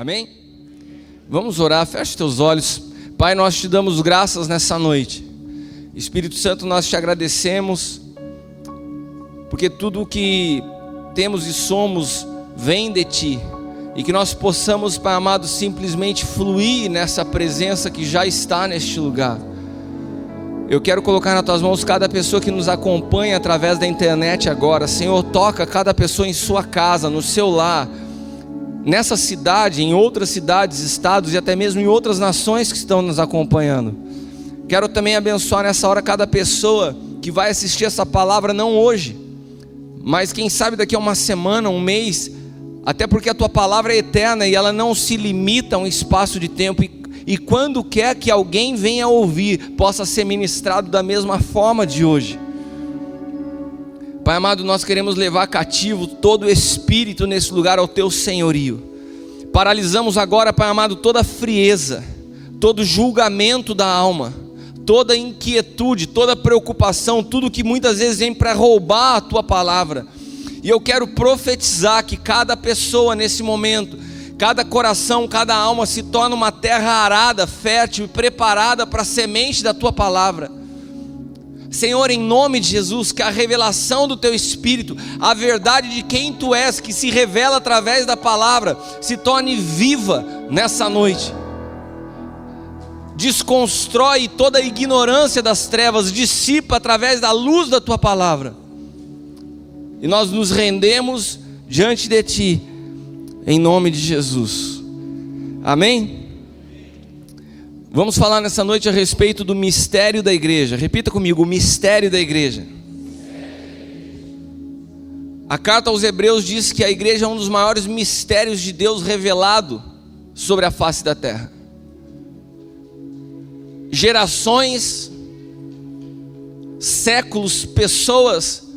Amém? Vamos orar, feche teus olhos. Pai, nós te damos graças nessa noite. Espírito Santo, nós te agradecemos, porque tudo o que temos e somos vem de Ti. E que nós possamos, Pai amado, simplesmente fluir nessa presença que já está neste lugar. Eu quero colocar nas Tuas mãos cada pessoa que nos acompanha através da internet agora. Senhor, toca cada pessoa em sua casa, no seu lar, nessa cidade, em outras cidades, estados e até mesmo em outras nações que estão nos acompanhando. Quero também abençoar nessa hora cada pessoa que vai assistir essa palavra, não hoje, mas quem sabe daqui a uma semana, um mês, até porque a Tua palavra é eterna e ela não se limita a um espaço de tempo, e quando quer que alguém venha ouvir, possa ser ministrado da mesma forma de hoje. Pai amado, nós queremos levar cativo todo o espírito nesse lugar ao Teu senhorio. Paralisamos agora, Pai amado, toda frieza, todo julgamento da alma, toda inquietude, toda preocupação, tudo que muitas vezes vem para roubar a Tua palavra. E eu quero profetizar que cada pessoa nesse momento, cada coração, cada alma se torna uma terra arada, fértil e preparada para a semente da Tua palavra. Senhor, em nome de Jesus, que a revelação do Teu Espírito, a verdade de quem Tu és, que se revela através da palavra, se torne viva nessa noite. Desconstrói toda a ignorância das trevas, dissipa através da luz da Tua palavra. E nós nos rendemos diante de Ti, em nome de Jesus. Amém? Vamos falar nessa noite a respeito do mistério da igreja. Repita comigo, o mistério da igreja. A carta aos Hebreus diz que a igreja é um dos maiores mistérios de Deus revelado sobre a face da terra. Gerações, séculos, pessoas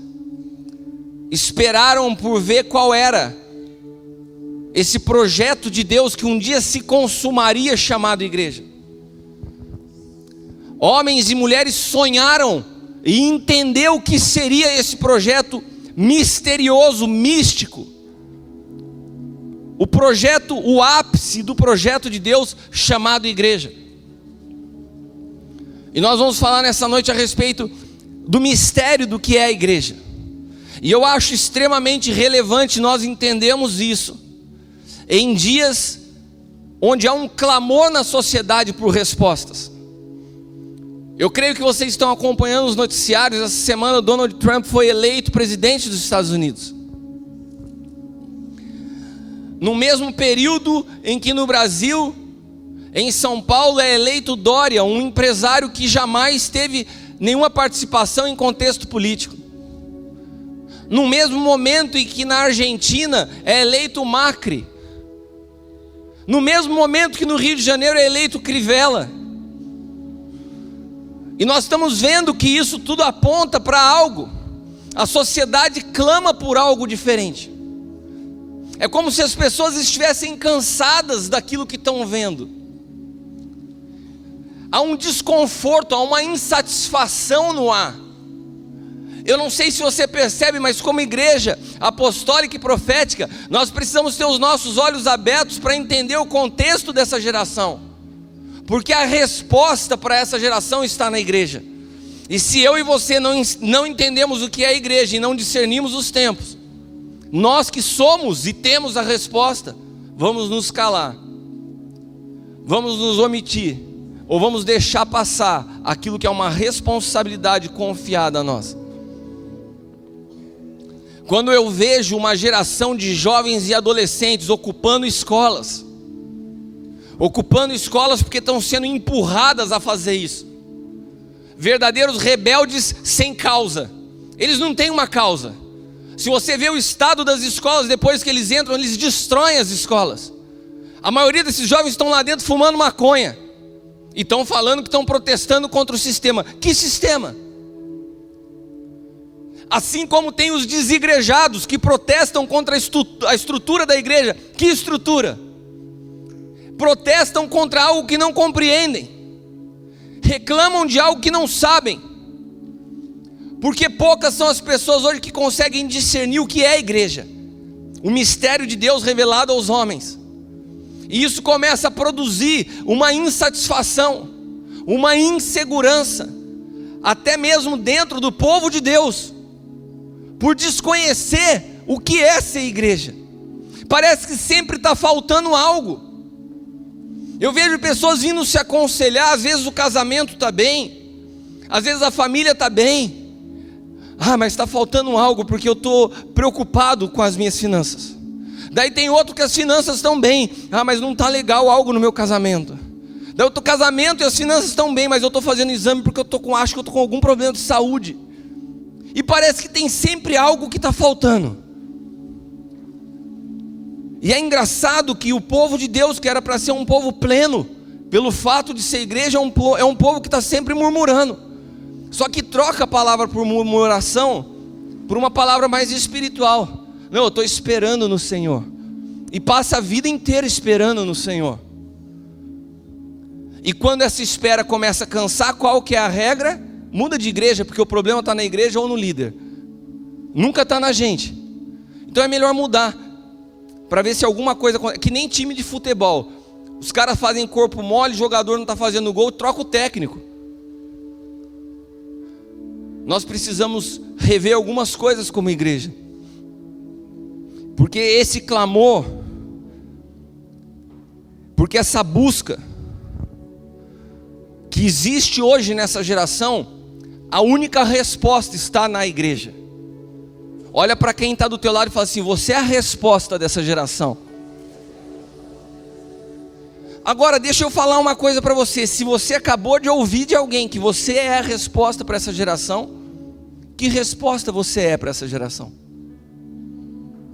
esperaram por ver qual era esse projeto de Deus que um dia se consumaria, chamado igreja. Homens e mulheres sonharam e entenderam o que seria esse projeto misterioso, místico. O projeto, o ápice do projeto de Deus chamado igreja. E nós vamos falar nessa noite a respeito do mistério do que é a igreja. E eu acho extremamente relevante nós entendermos isso em dias onde há um clamor na sociedade por respostas. Eu creio que vocês estão acompanhando os noticiários. Essa semana Donald Trump foi eleito presidente dos Estados Unidos. No mesmo período em que no Brasil, em São Paulo, é eleito Dória, um empresário que jamais teve nenhuma participação em contexto político. No mesmo momento em que na Argentina é eleito Macri. No mesmo momento que no Rio de Janeiro é eleito Crivella. E nós estamos vendo que isso tudo aponta para algo. A sociedade clama por algo diferente. É como se as pessoas estivessem cansadas daquilo que estão vendo. Há um desconforto, há uma insatisfação no ar. Eu não sei se você percebe, mas como igreja apostólica e profética, nós precisamos ter os nossos olhos abertos para entender o contexto dessa geração. Porque a resposta para essa geração está na igreja. E se eu e você não entendemos o que é a igreja e não discernimos os tempos, nós que somos e temos a resposta, vamos nos calar, vamos nos omitir, ou vamos deixar passar aquilo que é uma responsabilidade confiada a nós. Quando eu vejo uma geração de jovens e adolescentes ocupando escolas porque estão sendo empurradas a fazer isso, verdadeiros rebeldes sem causa, eles não têm uma causa. Se você vê o estado das escolas, depois que eles entram, eles destroem as escolas. A maioria desses jovens estão lá dentro fumando maconha, e estão falando que estão protestando contra o sistema. Que sistema? Assim como tem os desigrejados que protestam contra a estrutura da igreja. Que estrutura? Protestam contra algo que não compreendem. Reclamam de algo que não sabem. Porque poucas são as pessoas hoje que conseguem discernir o que é a igreja. O mistério de Deus revelado aos homens. E isso começa a produzir uma insatisfação, uma insegurança, até mesmo dentro do povo de Deus, por desconhecer o que é ser igreja. Parece que sempre está faltando algo. Eu vejo pessoas vindo se aconselhar, às vezes o casamento está bem, às vezes a família está bem. Mas está faltando algo porque eu estou preocupado com as minhas finanças. Daí tem outro que as finanças estão bem, mas não está legal algo no meu casamento. Daí outro casamento e as finanças estão bem, mas eu estou fazendo exame porque acho que eu estou com algum problema de saúde. E parece que tem sempre algo que está faltando. E é engraçado que o povo de Deus, que era para ser um povo pleno, pelo fato de ser igreja, é um povo que está sempre murmurando. Só que troca a palavra por murmuração por uma palavra mais espiritual. Não, eu estou esperando no Senhor. E passa a vida inteira esperando no Senhor. E quando essa espera começa a cansar, qual que é a regra? Muda de igreja, porque o problema está na igreja ou no líder. Nunca está na gente. Então é melhor mudar, para ver se alguma coisa... Que nem time de futebol. Os caras fazem corpo mole, o jogador não está fazendo gol, troca o técnico. Nós precisamos rever algumas coisas como igreja. Porque esse clamor, porque essa busca que existe hoje nessa geração, a única resposta está na igreja. Olha para quem está do teu lado e fala assim: você é a resposta dessa geração. Agora deixa eu falar uma coisa para você. Se você acabou de ouvir de alguém que você é a resposta para essa geração, que resposta você é para essa geração?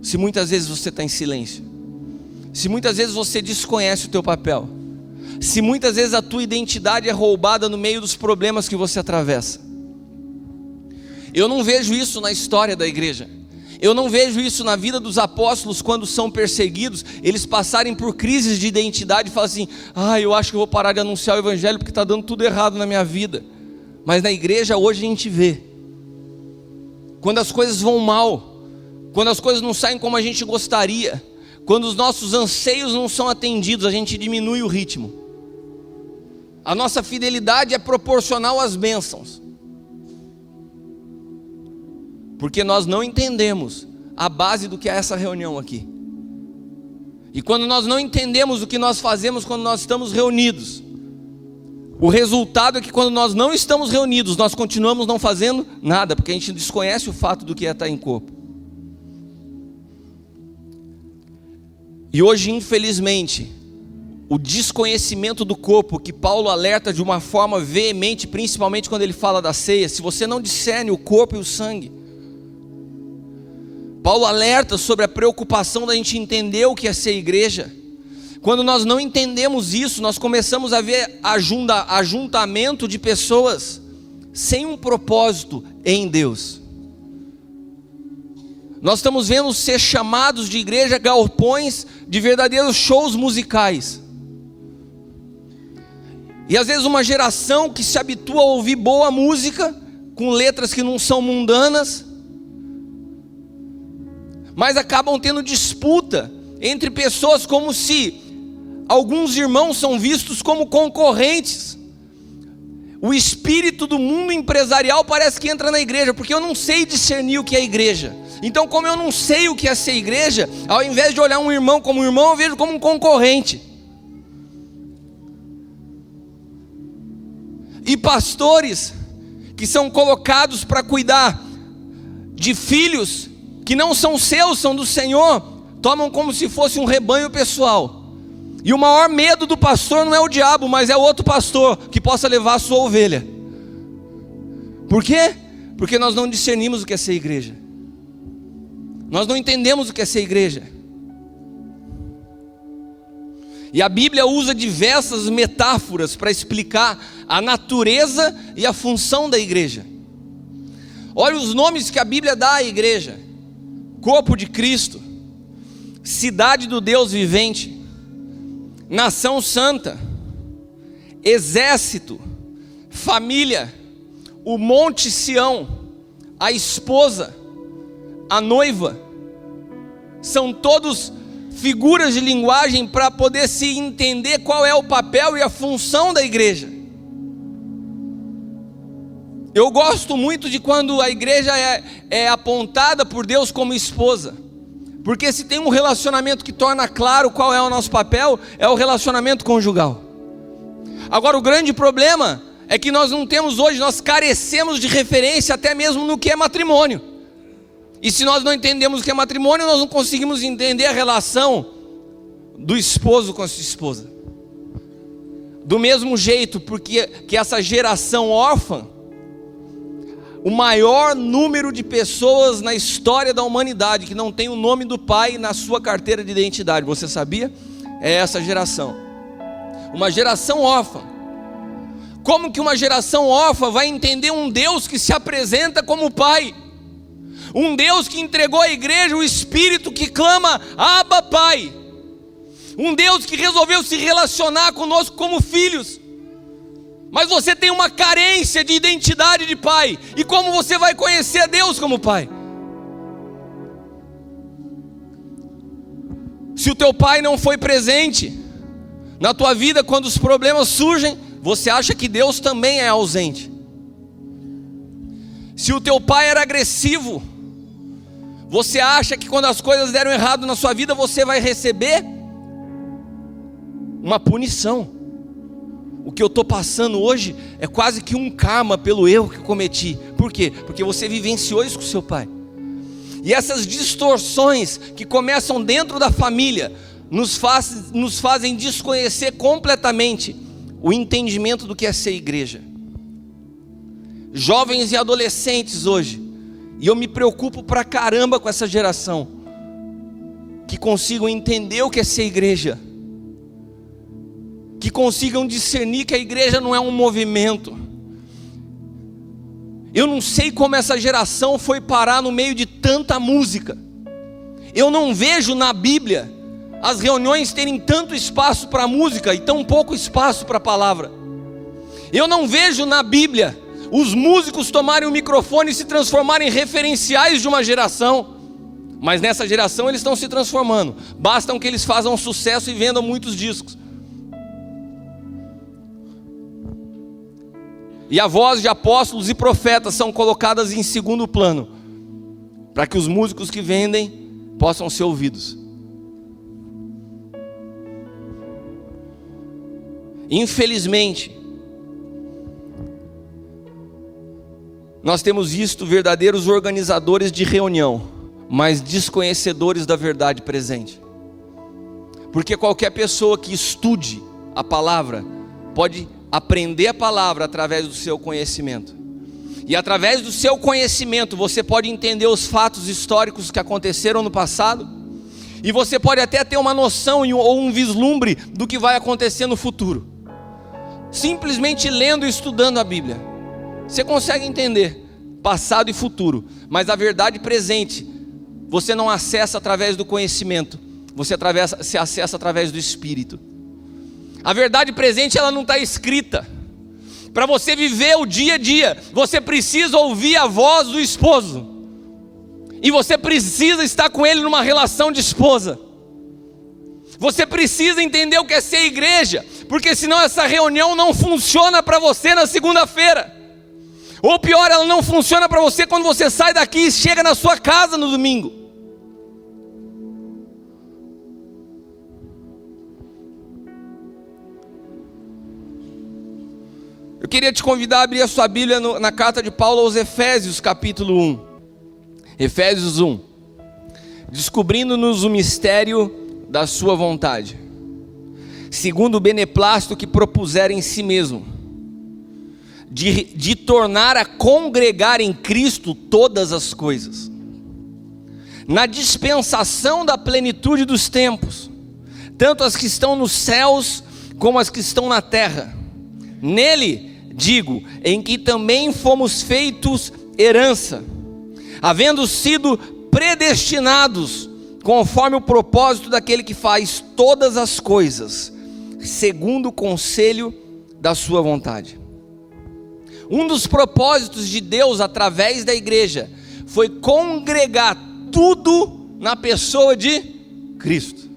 Se muitas vezes você está em silêncio, se muitas vezes você desconhece o teu papel, se muitas vezes a tua identidade é roubada no meio dos problemas que você atravessa. Eu não vejo isso na história da igreja. Eu não vejo isso na vida dos apóstolos quando são perseguidos, eles passarem por crises de identidade e falam assim: eu acho que eu vou parar de anunciar o evangelho porque está dando tudo errado na minha vida. Mas na igreja hoje a gente vê, quando as coisas vão mal, quando as coisas não saem como a gente gostaria, quando os nossos anseios não são atendidos, a gente diminui o ritmo. A nossa fidelidade é proporcional às bênçãos, porque nós não entendemos a base do que é essa reunião aqui. E quando nós não entendemos o que nós fazemos quando nós estamos reunidos, o resultado é que quando nós não estamos reunidos, nós continuamos não fazendo nada, porque a gente desconhece o fato do que é estar em corpo. E hoje, infelizmente, o desconhecimento do corpo, que Paulo alerta de uma forma veemente, principalmente quando ele fala da ceia, se você não discerne o corpo e o sangue, Paulo alerta sobre a preocupação da gente entender o que é ser igreja. Quando nós não entendemos isso, nós começamos a ver ajuntamento de pessoas sem um propósito em Deus. Nós estamos vendo ser chamados de igreja galpões de verdadeiros shows musicais. E às vezes uma geração que se habitua a ouvir boa música, com letras que não são mundanas, mas acabam tendo disputa entre pessoas como se alguns irmãos são vistos como concorrentes. O espírito do mundo empresarial parece que entra na igreja, porque eu não sei discernir o que é igreja. Então, como eu não sei o que é ser igreja, ao invés de olhar um irmão como um irmão, eu vejo como um concorrente. E pastores que são colocados para cuidar de filhos que não são seus, são do Senhor, tomam como se fosse um rebanho pessoal. E o maior medo do pastor não é o diabo, mas é outro pastor que possa levar a sua ovelha. Por quê? Porque nós não discernimos o que é ser igreja. Nós não entendemos o que é ser igreja. E a Bíblia usa diversas metáforas para explicar a natureza e a função da igreja. Olha os nomes que a Bíblia dá à igreja: corpo de Cristo, cidade do Deus vivente, nação santa, exército, família, o monte Sião, a esposa, a noiva. São todos figuras de linguagem para poder se entender qual é o papel e a função da igreja. Eu gosto muito de quando a igreja é apontada por Deus como esposa, porque se tem um relacionamento que torna claro qual é o nosso papel, é o relacionamento conjugal. Agora, o grande problema é que nós não temos hoje, nós carecemos de referência até mesmo no que é matrimônio. E se nós não entendemos o que é matrimônio, nós não conseguimos entender a relação do esposo com a sua esposa. Do mesmo jeito, porque que essa geração órfã, o maior número de pessoas na história da humanidade que não tem o nome do pai na sua carteira de identidade, você sabia? É essa geração. Uma geração órfã. Como que uma geração órfã vai entender um Deus que se apresenta como Pai? Um Deus que entregou à igreja o Espírito que clama, Abba, Pai. Um Deus que resolveu se relacionar conosco como filhos. Mas você tem uma carência de identidade de pai. E como você vai conhecer Deus como Pai? Se o teu pai não foi presente na tua vida quando os problemas surgem, você acha que Deus também é ausente. Se o teu pai era agressivo, você acha que quando as coisas deram errado na sua vida, você vai receber uma punição. O que eu estou passando hoje é quase que um karma pelo erro que cometi. Por quê? Porque você vivenciou isso com seu pai. E essas distorções que começam dentro da família nos fazem desconhecer completamente o entendimento do que é ser igreja. Jovens e adolescentes hoje, e eu me preocupo pra caramba com essa geração, que consigam entender o que é ser igreja, que consigam discernir que a igreja não é um movimento. Eu não sei como essa geração foi parar no meio de tanta música. Eu não vejo na Bíblia as reuniões terem tanto espaço para música e tão pouco espaço para a palavra. Eu não vejo na Bíblia os músicos tomarem o microfone e se transformarem em referenciais de uma geração. Mas nessa geração eles estão se transformando. Basta que eles façam sucesso e vendam muitos discos. E a voz de apóstolos e profetas são colocadas em segundo plano, para que os músicos que vendem possam ser ouvidos. Infelizmente, nós temos visto verdadeiros organizadores de reunião, mas desconhecedores da verdade presente. Porque qualquer pessoa que estude a palavra pode aprender a palavra através do seu conhecimento. E através do seu conhecimento você pode entender os fatos históricos que aconteceram no passado. E você pode até ter uma noção ou um vislumbre do que vai acontecer no futuro. Simplesmente lendo e estudando a Bíblia, você consegue entender passado e futuro. Mas a verdade presente você não acessa através do conhecimento, você acessa através do Espírito. A verdade presente ela não está escrita. Para você viver o dia a dia, você precisa ouvir a voz do esposo. E você precisa estar com ele numa relação de esposa. Você precisa entender o que é ser igreja, porque senão essa reunião não funciona para você na segunda-feira. Ou pior, ela não funciona para você quando você sai daqui e chega na sua casa no domingo. Eu queria te convidar a abrir a sua Bíblia na carta de Paulo aos Efésios, capítulo 1. Efésios 1. Descobrindo-nos o mistério da sua vontade, segundo o beneplácito que propuser em si mesmo, de tornar a congregar em Cristo todas as coisas, na dispensação da plenitude dos tempos, tanto as que estão nos céus como as que estão na terra. Nele, digo, em que também fomos feitos herança, havendo sido predestinados conforme o propósito daquele que faz todas as coisas, segundo o conselho da sua vontade. Um dos propósitos de Deus através da igreja foi congregar tudo na pessoa de Cristo.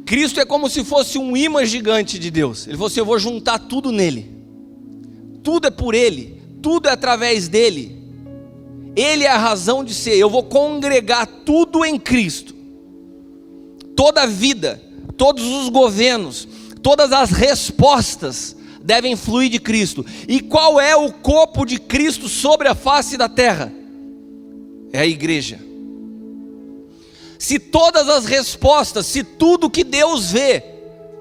Cristo é como se fosse um imã gigante de Deus. Ele falou assim: eu vou juntar tudo nele. Tudo é por Ele, tudo é através dele. Ele é a razão de ser. Eu vou congregar tudo em Cristo. Toda a vida, todos os governos, todas as respostas devem fluir de Cristo. E qual é o corpo de Cristo sobre a face da terra? É a igreja. Se todas as respostas, se tudo que Deus vê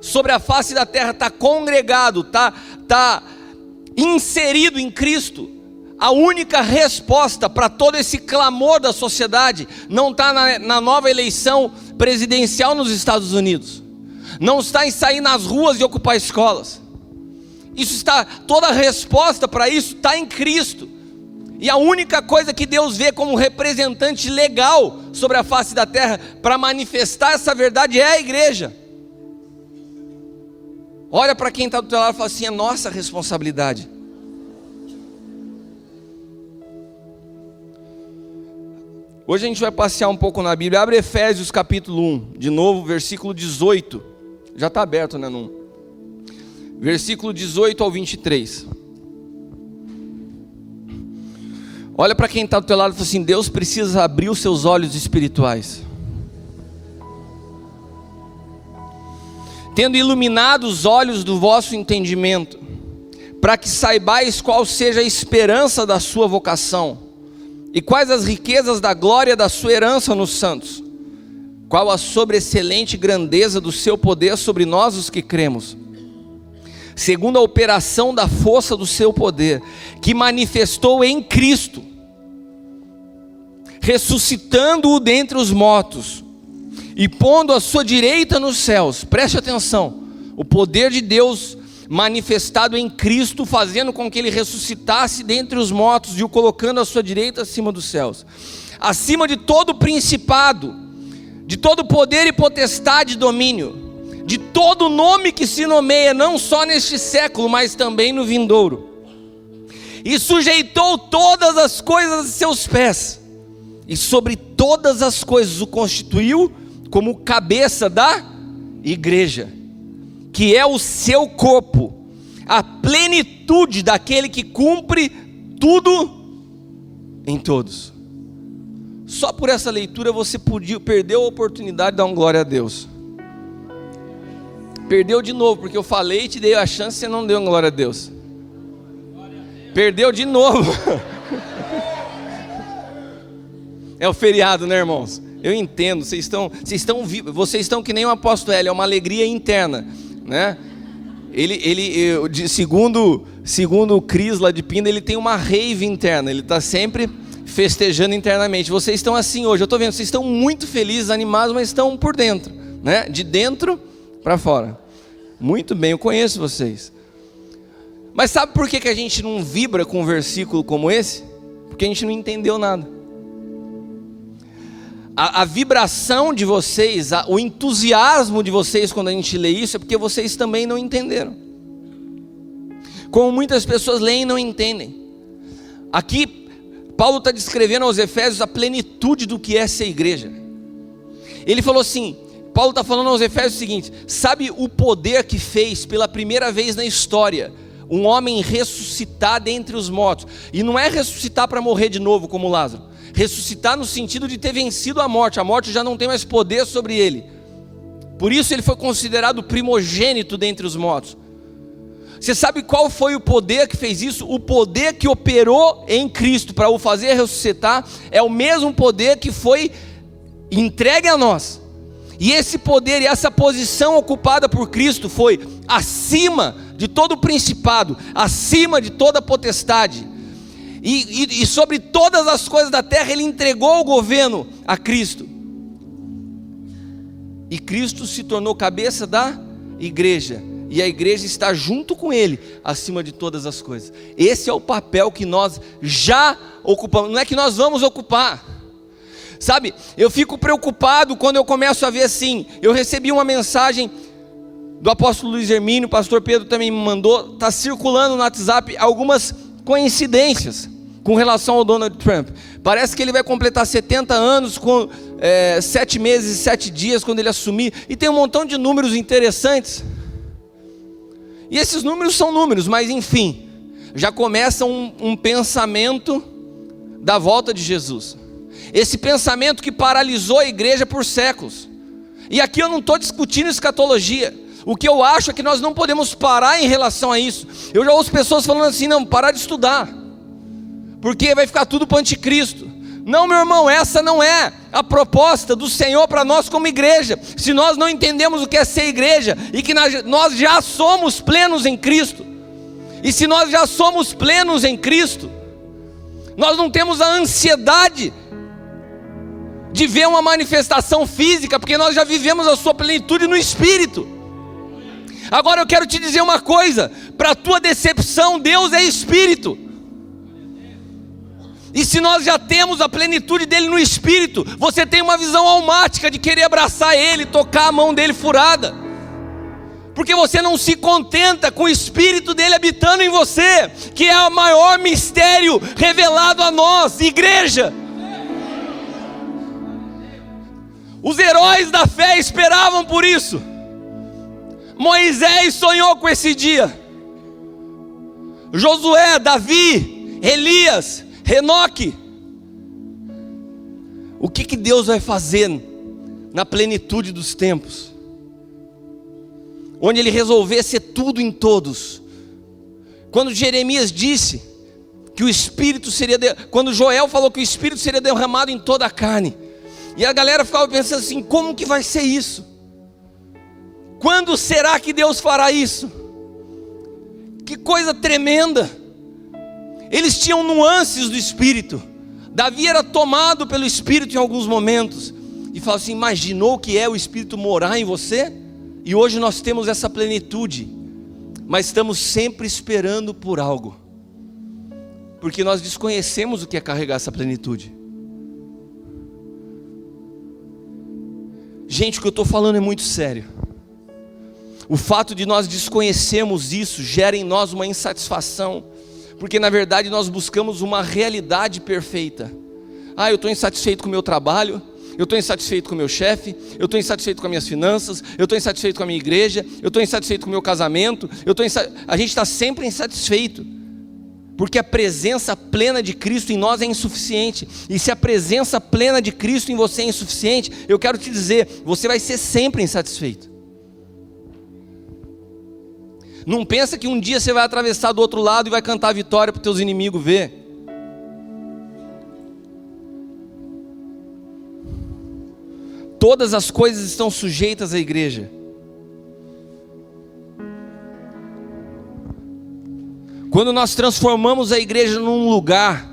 sobre a face da terra está congregado, está inserido em Cristo, a única resposta para todo esse clamor da sociedade não está na nova eleição presidencial nos Estados Unidos, não está em sair nas ruas e ocupar escolas. Isso está, toda a resposta para isso está em Cristo. E a única coisa que Deus vê como representante legal sobre a face da terra para manifestar essa verdade é a igreja. Olha para quem está do teu lado e fala assim: é nossa responsabilidade. Hoje a gente vai passear um pouco na Bíblia. Abre Efésios capítulo 1, de novo, versículo 18. Já está aberto, né? Versículo 18 ao 23. Olha para quem está do teu lado e fala assim: Deus precisa abrir os seus olhos espirituais. Tendo iluminado os olhos do vosso entendimento, para que saibais qual seja a esperança da sua vocação, e quais as riquezas da glória da sua herança nos santos, qual a sobreexcelente grandeza do seu poder sobre nós os que cremos, segundo a operação da força do seu poder, que manifestou em Cristo, ressuscitando-o dentre os mortos, e pondo a sua direita nos céus. Preste atenção, o poder de Deus manifestado em Cristo, fazendo com que ele ressuscitasse dentre os mortos e o colocando à sua direita acima dos céus, acima de todo principado, de todo poder e potestade e domínio, de todo nome que se nomeia, não só neste século, mas também no vindouro, e sujeitou todas as coisas a seus pés, e sobre todas as coisas o constituiu como cabeça da igreja, que é o seu corpo, a plenitude daquele que cumpre tudo em todos. Só por essa leitura você perdeu a oportunidade de dar uma glória a Deus. Perdeu de novo, porque eu falei e te dei a chance e você não deu uma glória a Deus. Perdeu de novo. É o feriado, né, irmãos? Eu entendo, vocês estão que nem o apóstolo Hélio, é uma alegria interna, né? Segundo o Cris lá de Pinda, ele tem uma rave interna, ele está sempre festejando internamente. Vocês estão assim hoje, eu estou vendo, vocês estão muito felizes, animados, mas estão por dentro, né? De dentro para fora. Muito bem, eu conheço vocês. Mas sabe por que a gente não vibra com um versículo como esse? Porque a gente não entendeu nada. A vibração de vocês, o entusiasmo de vocês quando a gente lê isso é porque vocês também não entenderam. Como muitas pessoas leem e não entendem. Aqui Paulo está descrevendo aos Efésios a plenitude do que é ser igreja. Ele falou assim, Paulo está falando aos Efésios o seguinte: sabe o poder que fez pela primeira vez na história um homem ressuscitar dentre os mortos? E não é ressuscitar para morrer de novo como Lázaro. Ressuscitar no sentido de ter vencido a morte já não tem mais poder sobre ele. Por isso ele foi considerado primogênito dentre os mortos. Você sabe qual foi o poder que fez isso? O poder que operou em Cristo para o fazer ressuscitar é o mesmo poder que foi entregue a nós. E esse poder e essa posição ocupada por Cristo foi acima de todo principado, acima de toda potestade. E sobre todas as coisas da terra ele entregou o governo a Cristo. E Cristo se tornou cabeça da igreja. E a igreja está junto com ele, acima de todas as coisas. Esse é o papel que nós já ocupamos. Não é que nós vamos ocupar. Sabe, eu fico preocupado quando eu começo a ver assim. Eu recebi uma mensagem do apóstolo Luiz Hermínio, o pastor Pedro também me mandou. Está circulando no WhatsApp algumas coincidências com relação ao Donald Trump. Parece que ele vai completar 70 anos 7 meses e 7 dias quando ele assumir, e tem um montão de números interessantes. E esses números são números, mas enfim, já começa um pensamento da volta de Jesus. Esse pensamento que paralisou a igreja por séculos. E aqui eu não estou discutindo escatologia. O que eu acho é que nós não podemos parar em relação a isso. Eu já ouço pessoas falando assim, não, parar de estudar, porque vai ficar tudo para o anticristo. Não, meu irmão, essa não é a proposta do Senhor para nós como igreja. Se nós não entendemos o que é ser igreja, e que nós já somos plenos em Cristo, e se nós já somos plenos em Cristo, nós não temos a ansiedade de ver uma manifestação física, porque nós já vivemos a sua plenitude no Espírito. Agora eu quero te dizer uma coisa, para a tua decepção, Deus é Espírito. E se nós já temos a plenitude dele no Espírito, você tem uma visão almática de querer abraçar ele, tocar a mão dele furada, porque você não se contenta com o Espírito dele habitando em você, que é o maior mistério revelado a nós, igreja. Os heróis da fé esperavam por isso. Moisés sonhou com esse dia, Josué, Davi, Elias, Enoque. O que Deus vai fazer na plenitude dos tempos, onde ele resolver ser tudo em todos? Quando Jeremias disse que o Espírito seria, quando Joel falou que o Espírito seria derramado em toda a carne, e a galera ficava pensando assim, como que vai ser isso? Quando será que Deus fará isso? Que coisa tremenda. Eles tinham nuances do Espírito. Davi era tomado pelo Espírito em alguns momentos, e fala assim, imaginou o que é o Espírito morar em você? E hoje nós temos essa plenitude, mas estamos sempre esperando por algo, porque nós desconhecemos o que é carregar essa plenitude. Gente, o que eu estou falando é muito sério. O fato de nós desconhecermos isso gera em nós uma insatisfação, porque na verdade nós buscamos uma realidade perfeita. Eu estou insatisfeito com o meu trabalho, eu estou insatisfeito com o meu chefe, eu estou insatisfeito com as minhas finanças, eu estou insatisfeito com a minha igreja, eu estou insatisfeito com o meu casamento, a gente está sempre insatisfeito, porque a presença plena de Cristo em nós é insuficiente. E se a presença plena de Cristo em você é insuficiente, eu quero te dizer, você vai ser sempre insatisfeito. Não pensa que um dia você vai atravessar do outro lado e vai cantar a vitória para os teus inimigos ver. Todas as coisas estão sujeitas à igreja. Quando nós transformamos a igreja num lugar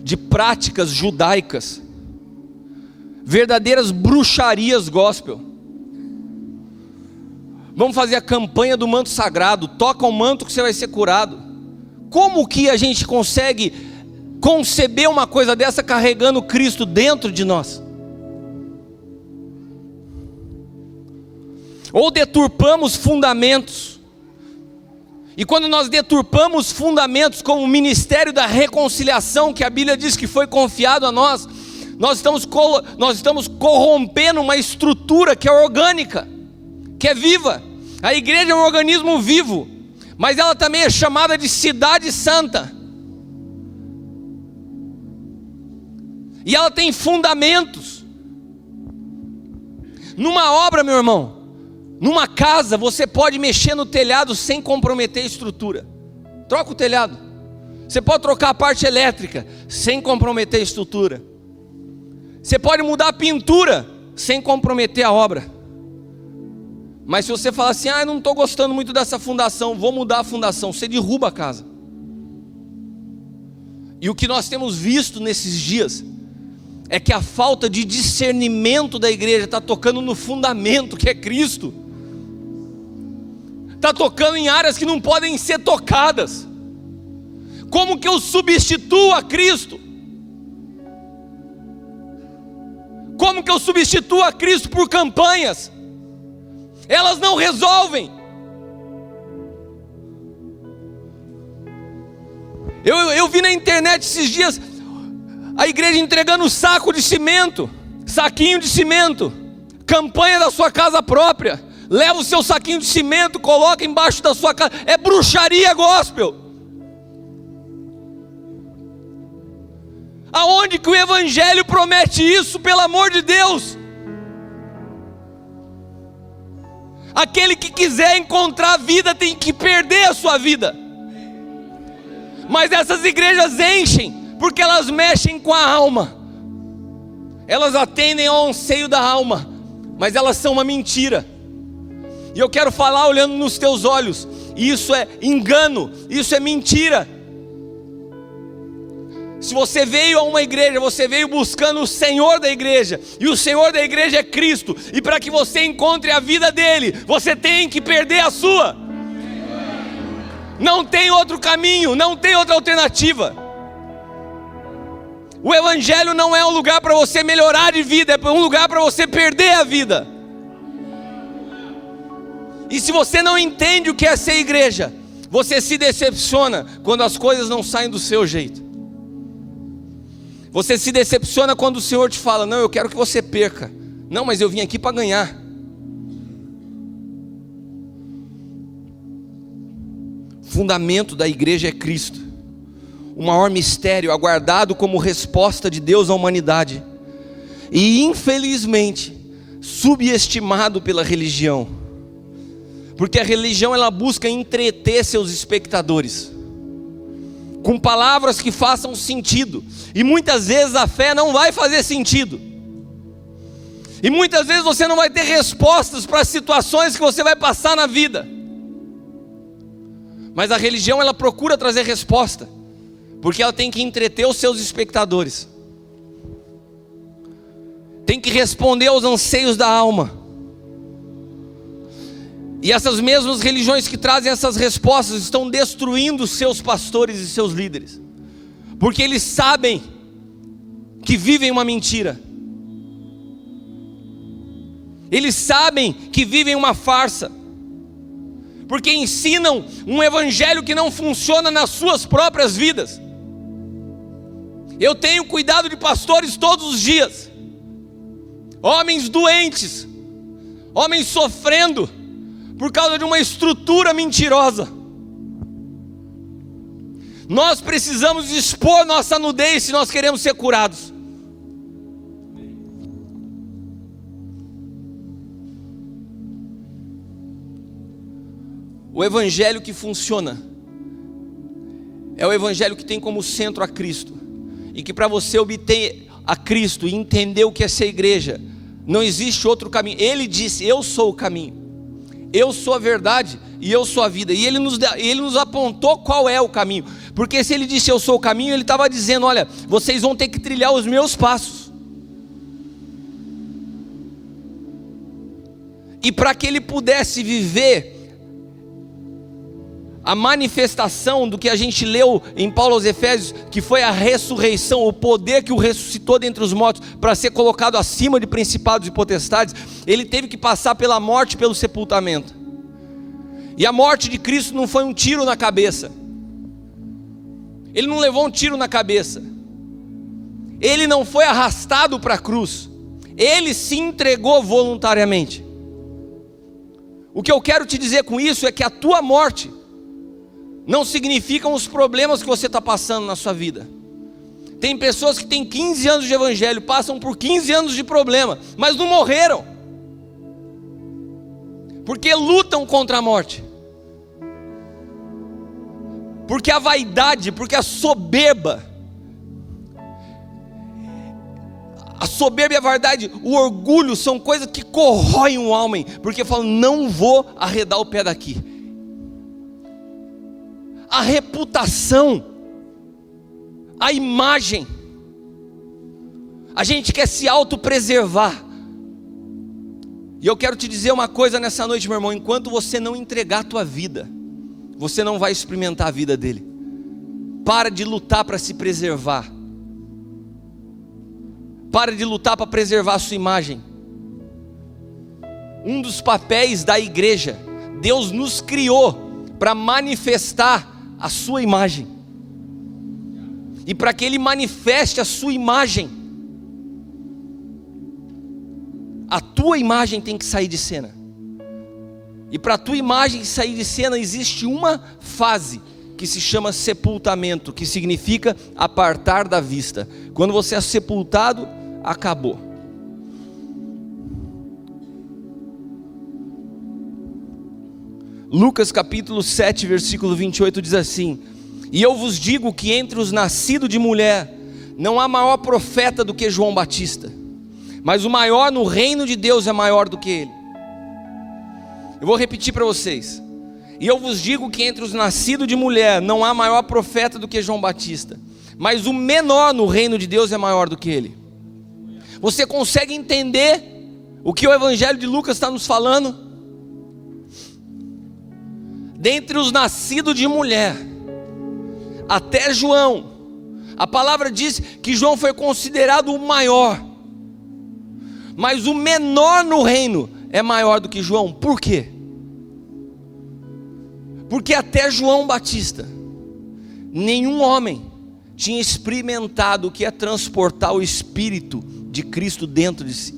de práticas judaicas, verdadeiras bruxarias gospel. Vamos fazer a campanha do manto sagrado, toca o manto que você vai ser curado. Como que a gente consegue conceber uma coisa dessa carregando Cristo dentro de nós? Ou deturpamos fundamentos, e quando nós deturpamos fundamentos como o ministério da reconciliação, que a Bíblia diz que foi confiado a nós, nós estamos corrompendo uma estrutura que é orgânica, que é viva. A igreja é um organismo vivo, mas ela também é chamada de cidade santa, e ela tem fundamentos. Numa obra, meu irmão, numa casa, você pode mexer no telhado sem comprometer a estrutura. Troca o telhado. Você pode trocar a parte elétrica sem comprometer a estrutura. Você pode mudar a pintura sem comprometer a obra. Mas se você falar assim, não estou gostando muito dessa fundação, vou mudar a fundação, você derruba a casa. E o que nós temos visto nesses dias é que a falta de discernimento da igreja está tocando no fundamento, que é Cristo. Está tocando em áreas que não podem ser tocadas. Como que eu substituo a Cristo? Como que eu substituo a Cristo por campanhas? Elas não resolvem. Eu vi na internet esses dias a igreja entregando saco de cimento. saquinho de cimento, campanha da sua casa própria, leva o seu saquinho de cimento, coloca embaixo da sua casa, é bruxaria gospel. Aonde que o evangelho promete isso, pelo amor de Deus? Aquele que quiser encontrar vida tem que perder a sua vida. Mas essas igrejas enchem, porque elas mexem com a alma, elas atendem ao anseio da alma, mas elas são uma mentira. E eu quero falar olhando nos teus olhos, isso é engano, isso é mentira. Se você veio a uma igreja, você veio buscando o Senhor da igreja, e o Senhor da igreja é Cristo, e para que você encontre a vida dele, você tem que perder a sua. Não tem outro caminho, não tem outra alternativa. O evangelho não é um lugar para você melhorar de vida, é um lugar para você perder a vida. E se você não entende o que é ser igreja, você se decepciona quando as coisas não saem do seu jeito. Você se decepciona quando o Senhor te fala: não, eu quero que você perca. Não, mas eu vim aqui para ganhar. O fundamento da igreja é Cristo, o maior mistério aguardado como resposta de Deus à humanidade, e infelizmente subestimado pela religião, porque a religião ela busca entreter seus espectadores com palavras que façam sentido, e muitas vezes a fé não vai fazer sentido, e muitas vezes você não vai ter respostas para as situações que você vai passar na vida, mas a religião ela procura trazer resposta, porque ela tem que entreter os seus espectadores, tem que responder aos anseios da alma. E essas mesmas religiões que trazem essas respostas estão destruindo seus pastores e seus líderes, porque eles sabem que vivem uma mentira, eles sabem que vivem uma farsa, porque ensinam um evangelho que não funciona nas suas próprias vidas. Eu tenho cuidado de pastores todos os dias, homens doentes, homens sofrendo por causa de uma estrutura mentirosa. Nós precisamos expor nossa nudez se nós queremos ser curados. O evangelho que funciona é o evangelho que tem como centro a Cristo, e que para você obter a Cristo e entender o que é ser igreja, não existe outro caminho. Ele disse: eu sou o caminho, eu sou a verdade e eu sou a vida. E ele nos apontou qual é o caminho. Porque se ele disse eu sou o caminho, ele estava dizendo: olha, vocês vão ter que trilhar os meus passos. E para que ele pudesse viver a manifestação do que a gente leu em Paulo aos Efésios, que foi a ressurreição, o poder que o ressuscitou dentre os mortos, para ser colocado acima de principados e potestades, ele teve que passar pela morte e pelo sepultamento. E a morte de Cristo não foi um tiro na cabeça, ele não levou um tiro na cabeça, ele não foi arrastado para a cruz, ele se entregou voluntariamente. O que eu quero te dizer com isso é que a tua morte não significam os problemas que você está passando na sua vida. Tem pessoas que têm 15 anos de evangelho, passam por 15 anos de problema, mas não morreram, porque lutam contra a morte, porque a vaidade, porque a soberba e a vaidade, o orgulho são coisas que corroem o homem, porque falam: não vou arredar o pé daqui. A reputação, a imagem, a gente quer se autopreservar. E eu quero te dizer uma coisa nessa noite, meu irmão: enquanto você não entregar a tua vida, você não vai experimentar a vida dele. Para de lutar para se preservar, para de lutar para preservar a sua imagem. Um dos papéis da igreja, Deus nos criou para manifestar a sua imagem, e para que ele manifeste a sua imagem, a tua imagem tem que sair de cena. E para a tua imagem sair de cena existe uma fase que se chama sepultamento, que significa apartar da vista. Quando você é sepultado, acabou. Lucas capítulo 7, versículo 28 diz assim: e eu vos digo que entre os nascidos de mulher não há maior profeta do que João Batista, mas o maior no reino de Deus é maior do que ele. Eu vou repetir para vocês. E eu vos digo que entre os nascidos de mulher não há maior profeta do que João Batista, mas o menor no reino de Deus é maior do que ele. Você consegue entender o que o Evangelho de Lucas está nos falando? Dentre os nascidos de mulher, até João, a palavra diz que João foi considerado o maior, mas o menor no reino é maior do que João. Por quê? Porque até João Batista, nenhum homem tinha experimentado o que é transportar o Espírito de Cristo dentro de si.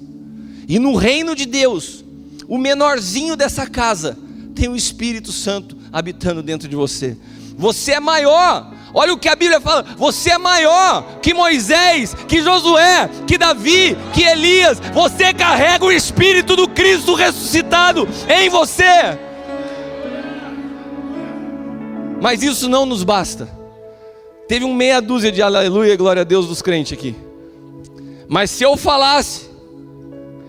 E no reino de Deus, o menorzinho dessa casa tem o Espírito Santo habitando dentro de você. Você é maior. Olha o que a Bíblia fala: você é maior que Moisés, que Josué, que Davi, que Elias. Você carrega o Espírito do Cristo ressuscitado em você. Mas isso não nos basta. Teve meia dúzia de aleluia, glória a Deus dos crentes aqui. Mas se eu falasse,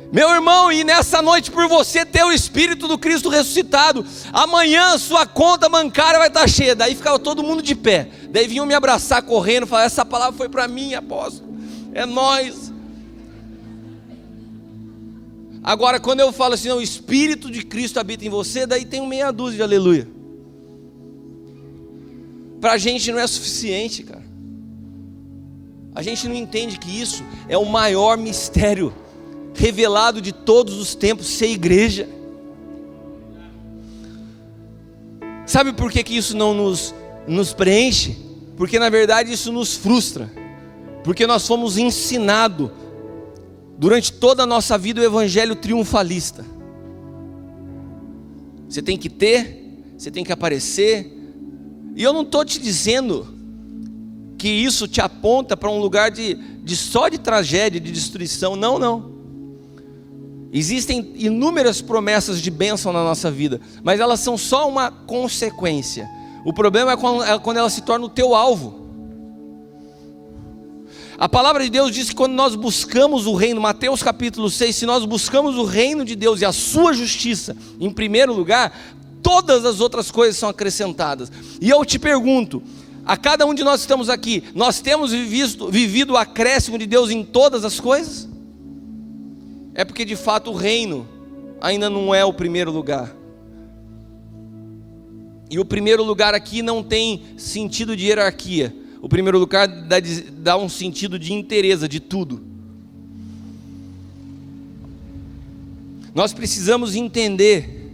meu irmão, e nessa noite por você ter o Espírito do Cristo ressuscitado, amanhã sua conta bancária vai estar cheia. Daí ficava todo mundo de pé. Daí vinham me abraçar correndo, falar: essa palavra foi para mim, apóstolo. É nós. Agora quando eu falo assim, não, o Espírito de Cristo habita em você, daí tem meia dúzia de aleluia. Para a gente não é suficiente, cara. A gente não entende que isso é o maior mistério revelado de todos os tempos, ser igreja. Sabe por que isso não nos preenche? Porque na verdade isso nos frustra. Porque nós fomos ensinados durante toda a nossa vida o evangelho triunfalista. Você tem que ter, você tem que aparecer. E eu não estou te dizendo que isso te aponta para um lugar só de tragédia, de destruição. Não, não. Existem inúmeras promessas de bênção na nossa vida, mas elas são só uma consequência. O problema é quando ela se torna o teu alvo. A palavra de Deus diz que quando nós buscamos o reino, Mateus capítulo 6, se nós buscamos o reino de Deus e a sua justiça em primeiro lugar, todas as outras coisas são acrescentadas. E eu te pergunto, a cada um de nós que estamos aqui, nós temos vivido o acréscimo de Deus em todas as coisas? É porque de fato o reino ainda não é o primeiro lugar. E o primeiro lugar aqui não tem sentido de hierarquia. O primeiro lugar dá um sentido de inteireza de tudo. Nós precisamos entender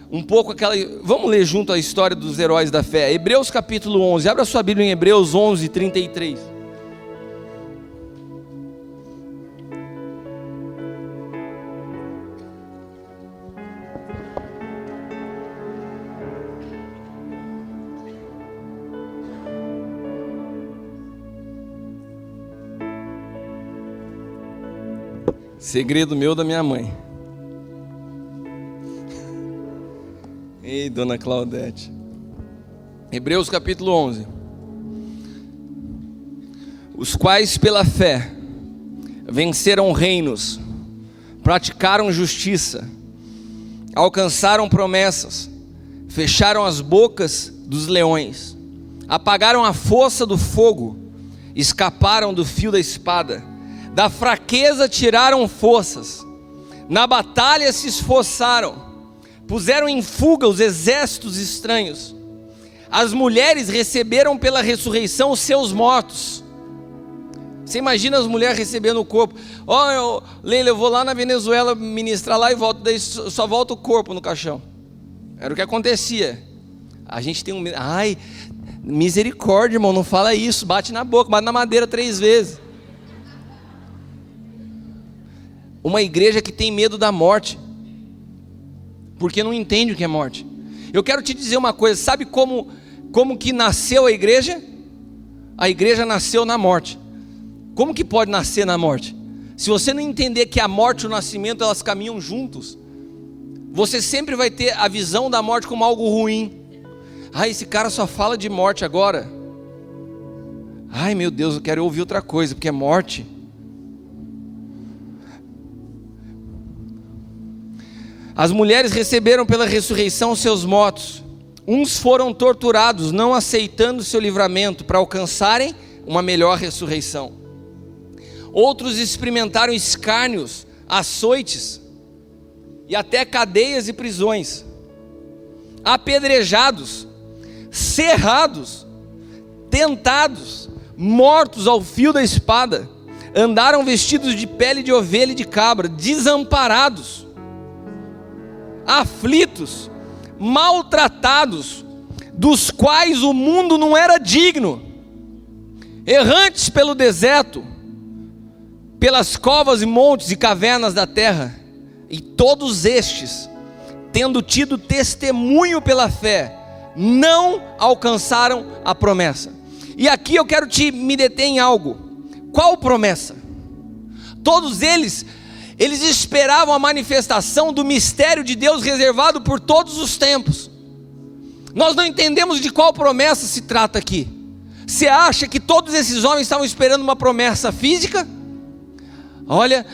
um pouco vamos ler junto a história dos heróis da fé. Hebreus capítulo 11, abra sua Bíblia em Hebreus 11, 33. Segredo meu da minha mãe. Ei, dona Claudete. Hebreus capítulo 11. Os quais pela fé venceram reinos, praticaram justiça, alcançaram promessas, fecharam as bocas dos leões, apagaram a força do fogo, escaparam do fio da espada, da fraqueza tiraram forças, na batalha se esforçaram, puseram em fuga os exércitos estranhos. As mulheres receberam pela ressurreição os seus mortos. Você imagina as mulheres recebendo o corpo. Leila, eu vou lá na Venezuela ministrar lá e volto, daí só volta o corpo no caixão. Era o que acontecia. A gente tem um medo. Ai, misericórdia, irmão, não fala isso. Bate na boca, bate na madeira 3 vezes. uma igreja que tem medo da morte, porque não entende o que é morte. Eu quero te dizer uma coisa, sabe como que nasceu a igreja? A igreja nasceu na morte. Como que pode nascer na morte? Se você não entender que a morte e o nascimento, elas caminham juntos, você sempre vai ter a visão da morte como algo ruim. Ai, esse cara só fala de morte agora. Ai, meu Deus, eu quero ouvir outra coisa, porque é morte. As mulheres receberam pela ressurreição seus motos. Uns foram torturados, não aceitando seu livramento, para alcançarem uma melhor ressurreição. Outros experimentaram escárnios, açoites e até cadeias e prisões. Apedrejados, cerrados, tentados, mortos ao fio da espada. Andaram vestidos de pele de ovelha e de cabra, desamparados, aflitos, maltratados, dos quais o mundo não era digno, errantes pelo deserto, pelas covas e montes e cavernas da terra. E todos estes, tendo tido testemunho pela fé, não alcançaram a promessa. E aqui eu quero me deter em algo. Qual promessa? Todos eles esperavam a manifestação do mistério de Deus reservado por todos os tempos. Nós não entendemos de qual promessa se trata aqui. Você acha que todos esses homens estavam esperando uma promessa física? Olha,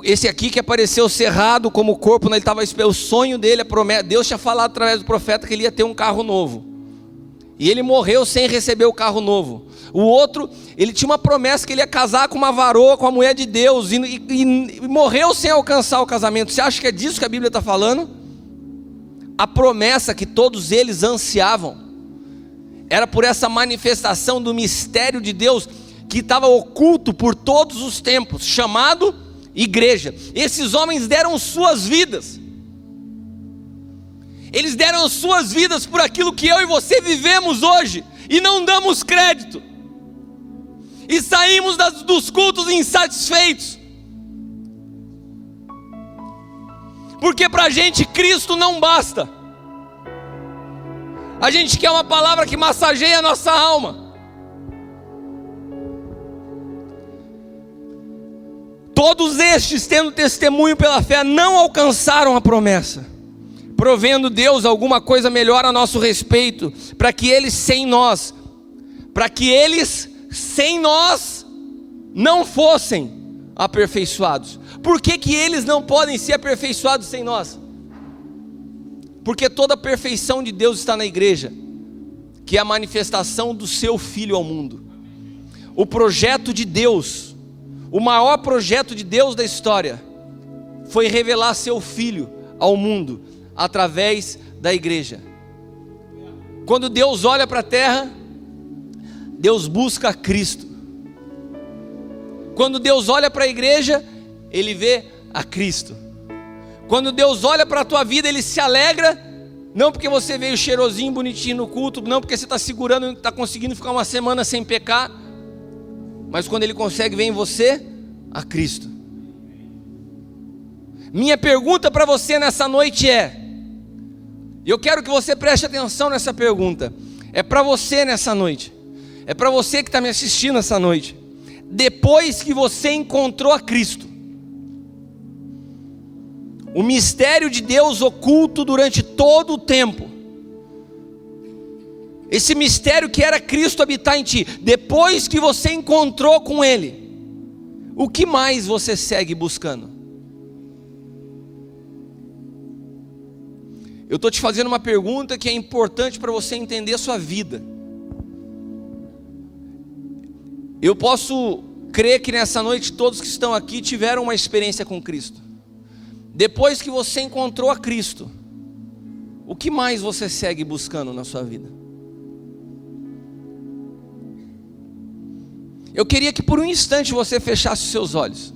esse aqui que apareceu cerrado como corpo, ele estava esperando o sonho dele, a promessa. Deus tinha falado através do profeta que ele ia ter um carro novo, e ele morreu sem receber o carro novo. O outro, ele tinha uma promessa que ele ia casar com uma varoa, com a mulher de Deus, e morreu sem alcançar o casamento. Você acha que é disso que a Bíblia está falando? A promessa que todos eles ansiavam era por essa manifestação do mistério de Deus que estava oculto por todos os tempos, chamado igreja. Esses homens deram suas vidas. Eles deram suas vidas por aquilo que eu e você vivemos hoje e não damos crédito. E saímos dos cultos insatisfeitos. Porque para a gente Cristo não basta. A gente quer uma palavra que massageie a nossa alma. Todos estes, tendo testemunho pela fé, não alcançaram a promessa, provendo Deus alguma coisa melhor a nosso respeito, para que eles sem nós não fossem aperfeiçoados. Por que eles não podem ser aperfeiçoados sem nós? Porque toda a perfeição de Deus está na igreja, que é a manifestação do seu Filho ao mundo. O projeto de Deus, o maior projeto de Deus da história, foi revelar seu Filho ao mundo, através da igreja. Quando Deus olha para a terra, Deus busca Cristo. Quando Deus olha para a igreja, Ele vê a Cristo. Quando Deus olha para a tua vida, Ele se alegra, não porque você veio cheirosinho, bonitinho no culto, não porque você está segurando, está conseguindo ficar uma semana sem pecar, mas quando Ele consegue ver em você a Cristo. Minha pergunta para você nessa noite eu quero que você preste atenção nessa pergunta, é para você nessa noite, é para você que está me assistindo essa noite. Depois que você encontrou a Cristo, o mistério de Deus oculto durante todo o tempo, esse mistério que era Cristo habitar em ti, depois que você encontrou com Ele, o que mais você segue buscando? Eu estou te fazendo uma pergunta que é importante para você entender a sua vida. Eu posso crer que nessa noite todos que estão aqui tiveram uma experiência com Cristo. Depois que você encontrou a Cristo, o que mais você segue buscando na sua vida? Eu queria que por um instante você fechasse os seus olhos.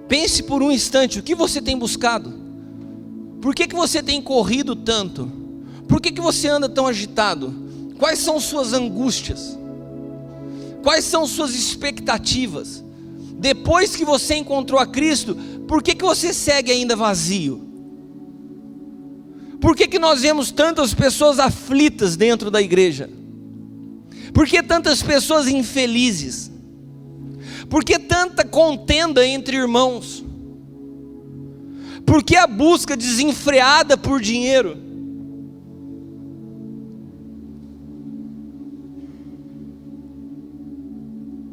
Pense por um instante, o que você tem buscado? Por que você tem corrido tanto? Por que você anda tão agitado? Quais são suas angústias? Quais são suas expectativas? Depois que você encontrou a Cristo, por que você segue ainda vazio? Por que nós vemos tantas pessoas aflitas dentro da igreja? Por que tantas pessoas infelizes? Por que tanta contenda entre irmãos? Por que a busca desenfreada por dinheiro?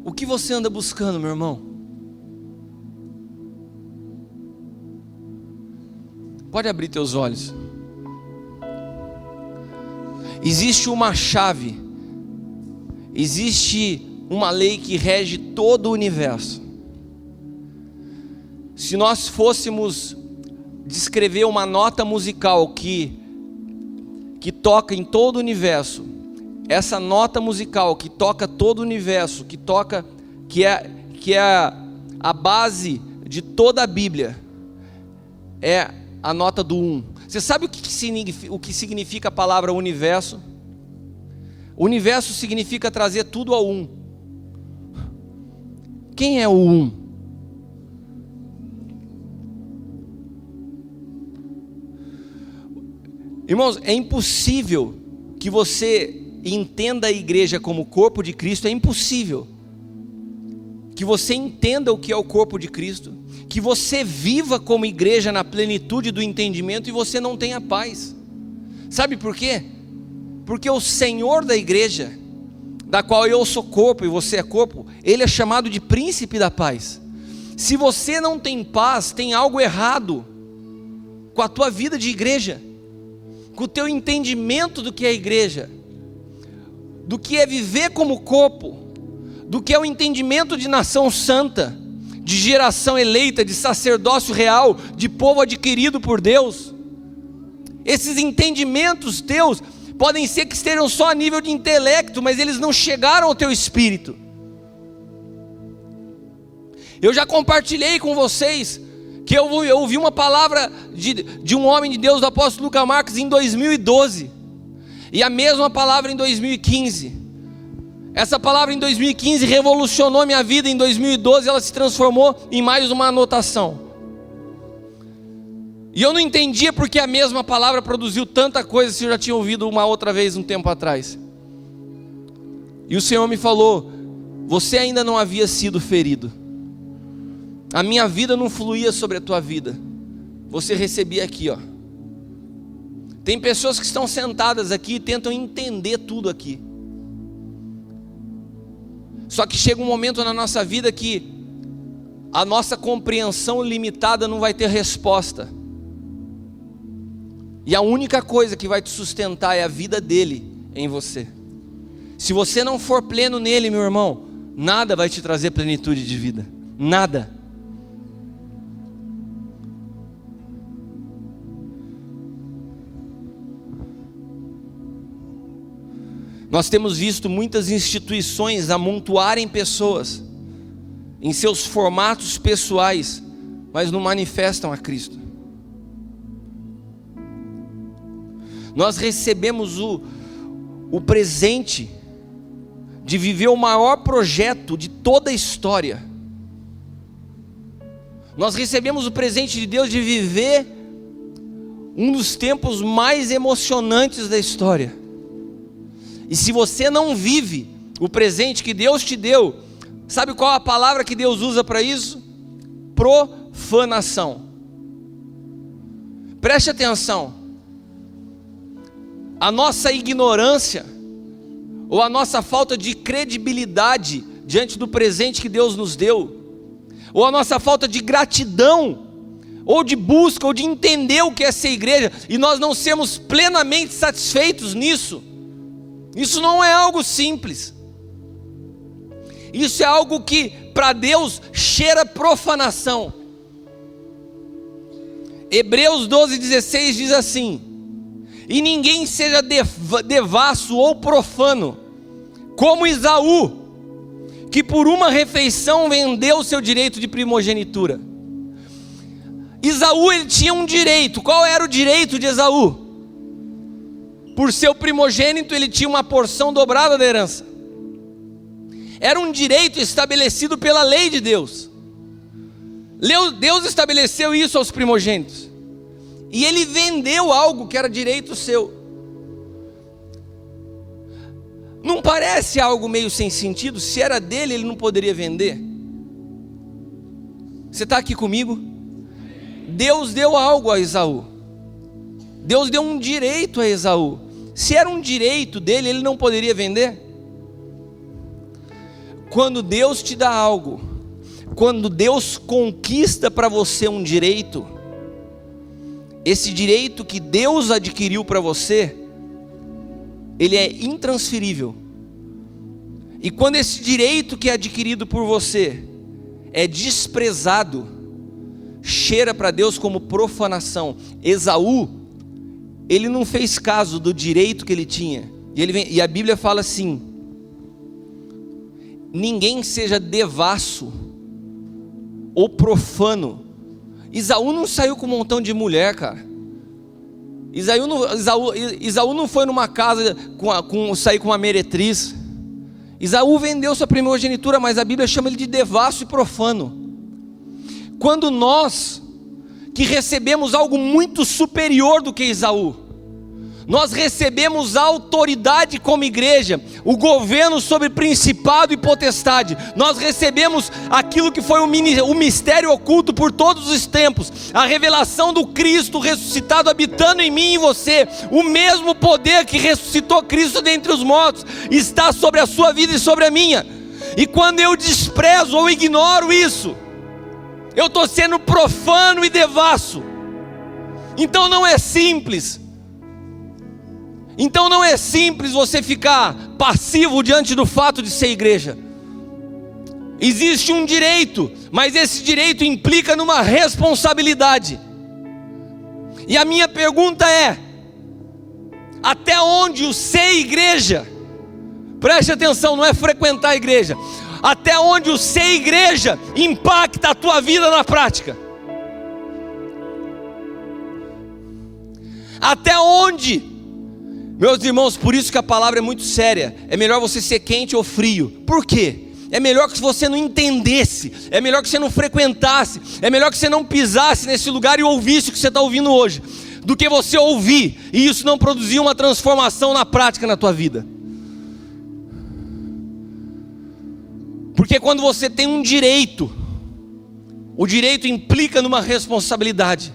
O que você anda buscando, meu irmão? Pode abrir teus olhos. Existe uma chave, existe uma lei que rege todo o universo. Se nós fôssemos descrever uma nota musical que toca em todo o universo, essa nota musical que toca todo o universo, que é a base de toda a Bíblia, é a nota do 1. Você sabe o que significa a palavra universo? Universo significa trazer tudo ao 1. Quem é o 1? Irmãos, é impossível que você entenda a igreja como corpo de Cristo, é impossível que você entenda o que é o corpo de Cristo, que você viva como igreja na plenitude do entendimento e você não tenha paz. Sabe por quê? Porque o Senhor da igreja, da qual eu sou corpo e você é corpo, Ele é chamado de príncipe da paz. Se você não tem paz, tem algo errado com a tua vida de igreja, com o teu entendimento do que é igreja, do que é viver como corpo, do que é o entendimento de nação santa, de geração eleita, de sacerdócio real, de povo adquirido por Deus. Esses entendimentos teus podem ser que estejam só a nível de intelecto, mas eles não chegaram ao teu espírito. Eu já compartilhei com vocês que eu ouvi uma palavra de um homem de Deus, do apóstolo Lucas Marques, em 2012, e a mesma palavra em 2015. Essa palavra em 2015 revolucionou minha vida. Em 2012 ela se transformou em mais uma anotação. E eu não entendia porque a mesma palavra produziu tanta coisa se eu já tinha ouvido uma outra vez um tempo atrás. E o Senhor me falou: você ainda não havia sido ferido. A minha vida não fluía sobre a tua vida. Você recebia aqui, ó. Tem pessoas que estão sentadas aqui e tentam entender tudo aqui. Só que chega um momento na nossa vida que a nossa compreensão limitada não vai ter resposta. E a única coisa que vai te sustentar é a vida dele em você. Se você não for pleno nele, meu irmão, nada vai te trazer plenitude de vida. Nada. Nós temos visto muitas instituições amontoarem pessoas em seus formatos pessoais, mas não manifestam a Cristo. Nós recebemos o presente de viver o maior projeto de toda a história. Nós recebemos o presente de Deus de viver um dos tempos mais emocionantes da história. E se você não vive o presente que Deus te deu, sabe qual a palavra que Deus usa para isso? Profanação. Preste atenção. A nossa ignorância, ou a nossa falta de credibilidade diante do presente que Deus nos deu, ou a nossa falta de gratidão, ou de busca, ou de entender o que é ser igreja, e nós não sermos plenamente satisfeitos nisso, isso não é algo simples. Isso é algo que para Deus cheira profanação. Hebreus 12:16 diz assim: e ninguém seja devasso ou profano, como Esaú, que por uma refeição vendeu o seu direito de primogenitura. Esaú, ele tinha um direito. Qual era o direito de Esaú? Por ser o primogênito, ele tinha uma porção dobrada da herança. Era um direito estabelecido pela lei de Deus. Deus estabeleceu isso aos primogênitos. E ele vendeu algo que era direito seu. Não parece algo meio sem sentido? Se era dele, ele não poderia vender? Você está aqui comigo? Deus deu algo a Esaú. Deus deu um direito a Esaú. Se era um direito dele, ele não poderia vender? Quando Deus te dá algo, quando Deus conquista para você um direito, esse direito que Deus adquiriu para você, ele é intransferível. E quando esse direito que é adquirido por você é desprezado, cheira para Deus como profanação. Esaú, ele não fez caso do direito que ele tinha. E a Bíblia fala assim: ninguém seja devasso ou profano. Esaú não saiu com um montão de mulher, cara. Esaú não foi numa casa sair com uma meretriz. Esaú vendeu sua primogenitura, mas a Bíblia chama ele de devasso e profano. Quando nós, que recebemos algo muito superior do que Esaú, nós recebemos a autoridade como igreja, o governo sobre principado e potestade, nós recebemos aquilo que foi o mistério oculto por todos os tempos, a revelação do Cristo ressuscitado habitando em mim e em você. O mesmo poder que ressuscitou Cristo dentre os mortos está sobre a sua vida e sobre a minha. E quando eu desprezo ou ignoro isso, eu estou sendo profano e devasso. Então não é simples. Então não é simples você ficar passivo diante do fato de ser igreja. Existe um direito, mas esse direito implica numa responsabilidade. E a minha pergunta é: até onde o ser igreja, preste atenção, não é frequentar a igreja, até onde o ser igreja impacta a tua vida na prática? Até onde? Meus irmãos, por isso que a palavra é muito séria. É melhor você ser quente ou frio. Por quê? É melhor que você não entendesse, é melhor que você não frequentasse, é melhor que você não pisasse nesse lugar e ouvisse o que você está ouvindo hoje, do que você ouvir e isso não produzir uma transformação na prática na tua vida. Porque quando você tem um direito, o direito implica numa responsabilidade.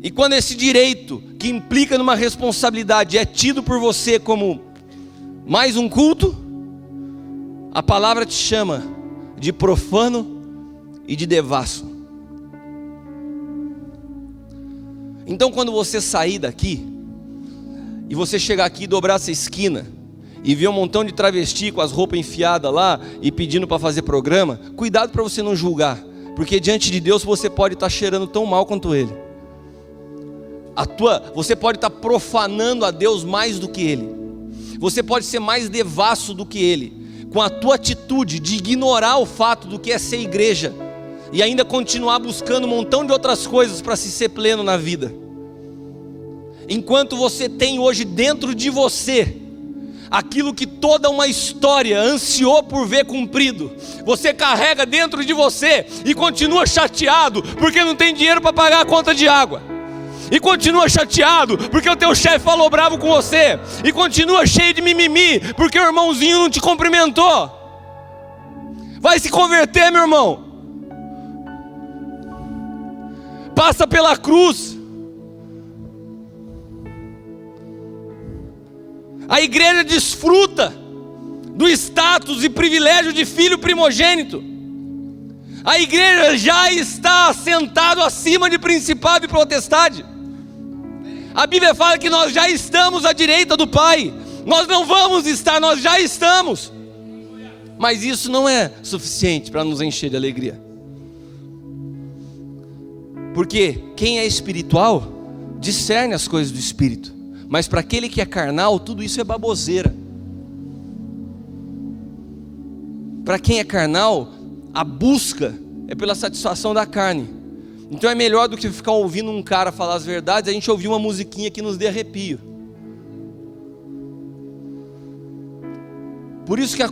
E quando esse direito, que implica numa responsabilidade, é tido por você como mais um culto, a palavra te chama de profano e de devasso. Então quando você sair daqui, e você chegar aqui e dobrar essa esquina, e ver um montão de travesti com as roupas enfiadas lá, e pedindo para fazer programa, cuidado para você não julgar, porque diante de Deus você pode estar cheirando tão mal quanto ele. Você pode estar profanando a Deus mais do que Ele. Você pode ser mais devasso do que Ele, com a tua atitude de ignorar o fato do que é ser igreja, e ainda continuar buscando um montão de outras coisas para se ser pleno na vida. Enquanto você tem hoje dentro de você aquilo que toda uma história ansiou por ver cumprido, você carrega dentro de você e continua chateado porque não tem dinheiro para pagar a conta de água. E continua chateado porque o teu chefe falou bravo com você, e continua cheio de mimimi porque o irmãozinho não te cumprimentou. Vai se converter, meu irmão. Passa pela cruz. A igreja desfruta do status e privilégio de filho primogênito. A igreja já está assentado acima de principado e potestade. A Bíblia fala que nós já estamos à direita do Pai. Nós não vamos estar, nós já estamos. Mas isso não é suficiente para nos encher de alegria. Porque quem é espiritual discerne as coisas do Espírito. Mas para aquele que é carnal, tudo isso é baboseira. Para quem é carnal, a busca é pela satisfação da carne. Então é melhor do que ficar ouvindo um cara falar as verdades, a gente ouvir uma musiquinha que nos dê arrepio. Por isso que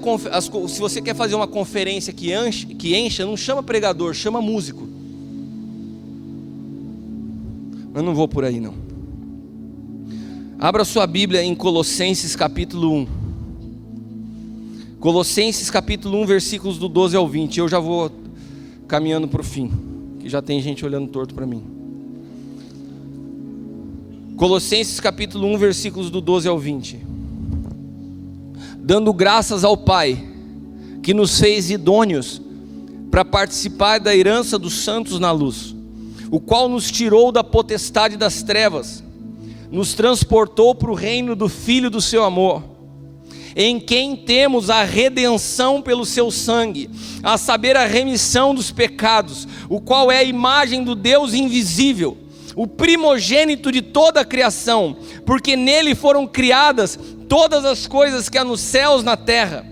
se você quer fazer uma conferência que encha, não chama pregador, chama músico. Eu não vou por aí não. Abra sua Bíblia em Colossenses capítulo 1. Colossenses capítulo 1, versículos do 12 ao 20. Eu já vou caminhando para o fim, que já tem gente olhando torto para mim. Colossenses capítulo 1, versículos do 12 ao 20. Dando graças ao Pai, que nos fez idôneos para participar da herança dos santos na luz, o qual nos tirou da potestade das trevas, nos transportou para o reino do Filho do seu amor, em quem temos a redenção pelo seu sangue, a saber, a remissão dos pecados, o qual é a imagem do Deus invisível, o primogênito de toda a criação, porque nele foram criadas todas as coisas que há nos céus, na terra,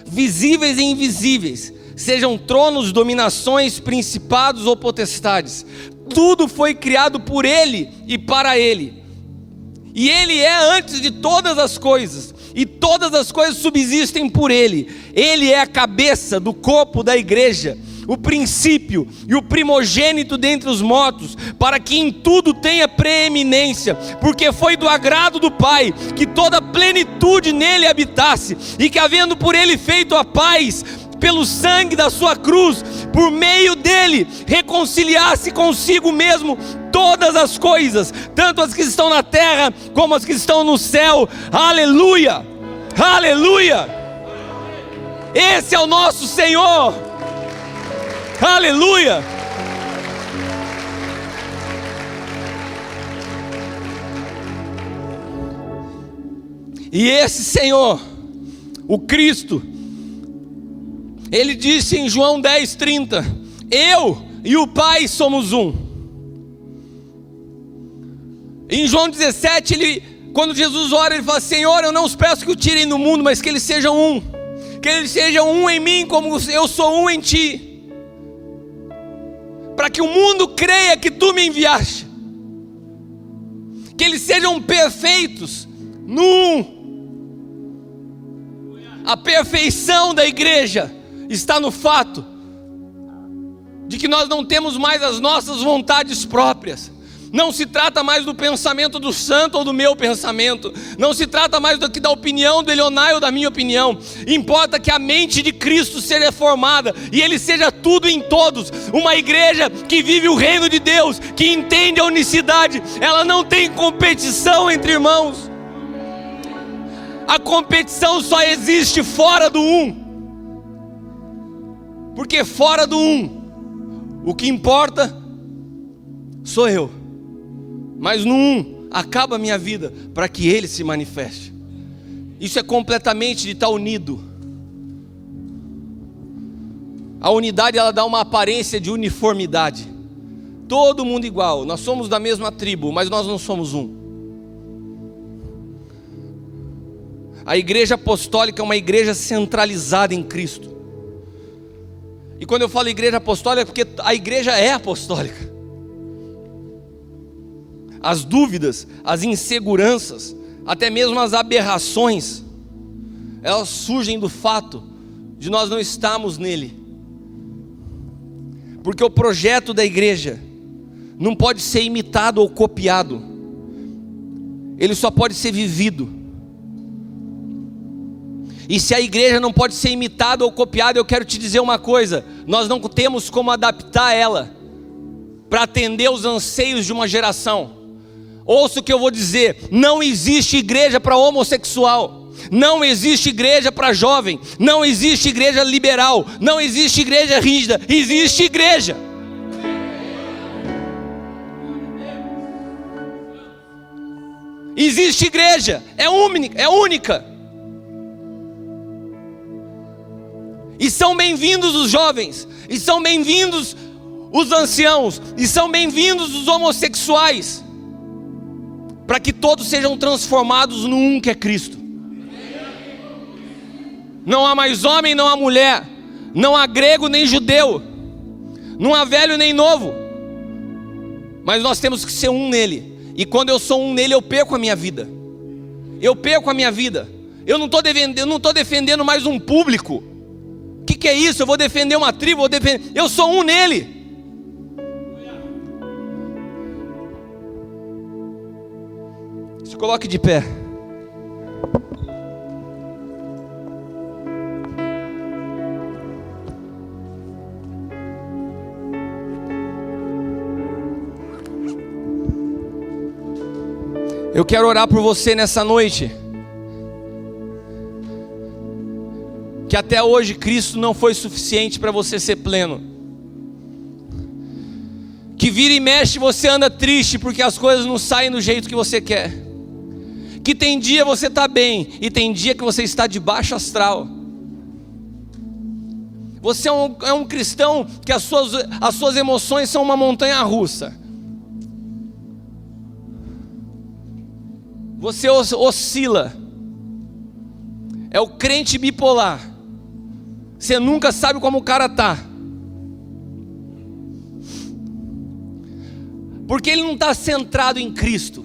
visíveis e invisíveis, sejam tronos, dominações, principados ou potestades. Tudo foi criado por Ele e para Ele. E Ele é antes de todas as coisas, e todas as coisas subsistem por Ele. Ele é a cabeça do corpo da igreja, o princípio e o primogênito dentre os mortos, para que em tudo tenha preeminência, porque foi do agrado do Pai que toda a plenitude nele habitasse, e que havendo por ele feito a paz pelo sangue da sua cruz, por meio dele reconciliasse consigo mesmo todas as coisas, tanto as que estão na terra como as que estão no céu. Aleluia, aleluia. Esse é o nosso Senhor. Aleluia! E esse Senhor, o Cristo, Ele disse em João 10:30: eu e o Pai somos um. Em João 17, quando Jesus ora, Ele fala: Senhor, eu não os peço que o tirem do mundo, mas que eles sejam um. Que eles sejam um em mim, como eu sou um em ti, para que o mundo creia que tu me enviaste, que eles sejam perfeitos no um. A perfeição da igreja está no fato de que nós não temos mais as nossas vontades próprias. Não se trata mais do pensamento do santo ou do meu pensamento. Não se trata mais do que da opinião do Elionai ou da minha opinião. Importa que a mente de Cristo seja formada e Ele seja tudo em todos. Uma igreja que vive o reino de Deus, que entende a unicidade. Ela não tem competição entre irmãos. A competição só existe fora do um. Porque fora do um, o que importa sou eu. Mas no um, acaba a minha vida para que Ele se manifeste. Isso é completamente de estar unido. A unidade, ela dá uma aparência de uniformidade. Todo mundo igual, nós somos da mesma tribo, mas nós não somos um. A igreja apostólica é uma igreja centralizada em Cristo. E quando eu falo igreja apostólica, é porque a igreja é apostólica. As dúvidas, as inseguranças, até mesmo as aberrações, elas surgem do fato de nós não estarmos nele. Porque o projeto da igreja não pode ser imitado ou copiado, ele só pode ser vivido. E se a igreja não pode ser imitada ou copiada, eu quero te dizer uma coisa: nós não temos como adaptar ela para atender os anseios de uma geração. Ouça o que eu vou dizer: não existe igreja para homossexual, não existe igreja para jovem, não existe igreja liberal, não existe igreja rígida, existe igreja. Existe igreja, é única. E são bem-vindos os jovens, e são bem-vindos os anciãos, e são bem-vindos os homossexuais, para que todos sejam transformados no um que é Cristo. Não há mais homem, não há mulher, não há grego nem judeu, não há velho nem novo, mas nós temos que ser um nele. E quando eu sou um nele, eu perco a minha vida. Eu não estou defendendo mais um público. O que é isso? Eu vou defender uma tribo, eu sou um nele. Se coloque de pé. Eu quero orar por você nessa noite. Que até hoje Cristo não foi suficiente para você ser pleno. Que vira e mexe você anda triste porque as coisas não saem do jeito que você quer. Que tem dia você está bem e tem dia que você está de baixo astral. Você é um cristão que as suas emoções são uma montanha russa. Você oscila. É o crente bipolar. Você nunca sabe como o cara está. Porque ele não está centrado em Cristo.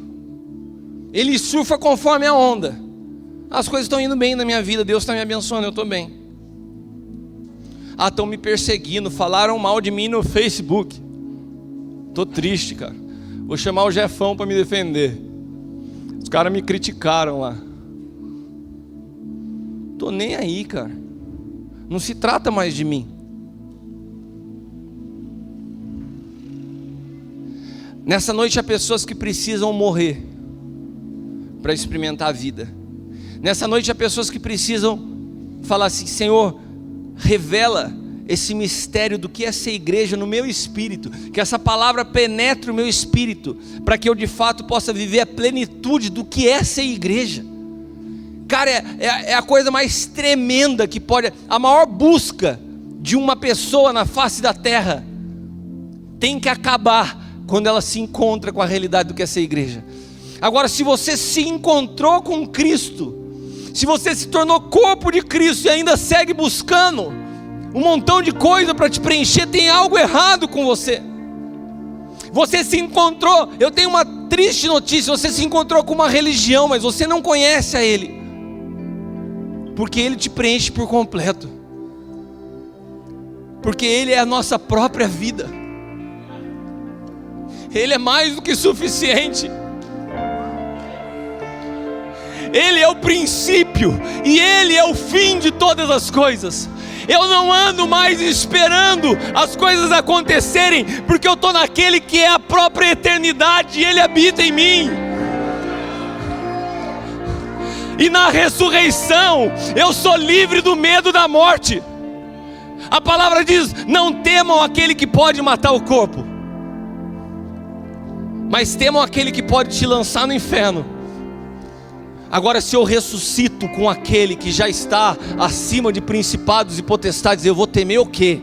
Ele surfa conforme a onda. As coisas estão indo bem na minha vida, Deus está me abençoando, eu estou bem. Estão me perseguindo, falaram mal de mim no Facebook. Estou triste, cara. Vou chamar o Jefão para me defender. Os caras me criticaram lá. Estou nem aí, cara. Não se trata mais de mim. Nessa noite há pessoas que precisam morrer para experimentar a vida. Nessa noite há pessoas que precisam falar assim: Senhor, revela esse mistério do que é ser igreja no meu espírito, que essa palavra penetre o meu espírito, para que eu de fato possa viver a plenitude do que é ser igreja. Cara, é a coisa mais tremenda que pode. A maior busca de uma pessoa na face da terra tem que acabar quando ela se encontra com a realidade do que é ser igreja. Agora, se você se encontrou com Cristo, se você se tornou corpo de Cristo e ainda segue buscando um montão de coisa para te preencher, tem algo errado com você. Você se encontrou, eu tenho uma triste notícia, você se encontrou com uma religião, mas você não conhece a Ele, porque Ele te preenche por completo, porque Ele é a nossa própria vida. Ele é mais do que suficiente. Ele é o princípio e Ele é o fim de todas as coisas. Eu não ando mais esperando as coisas acontecerem, porque eu estou naquele que é a própria eternidade e Ele habita em mim. E na ressurreição eu sou livre do medo da morte. A palavra diz: não temam aquele que pode matar o corpo, mas temam aquele que pode te lançar no inferno. Agora, se eu ressuscito com aquele que já está acima de principados e potestades, eu vou temer o quê?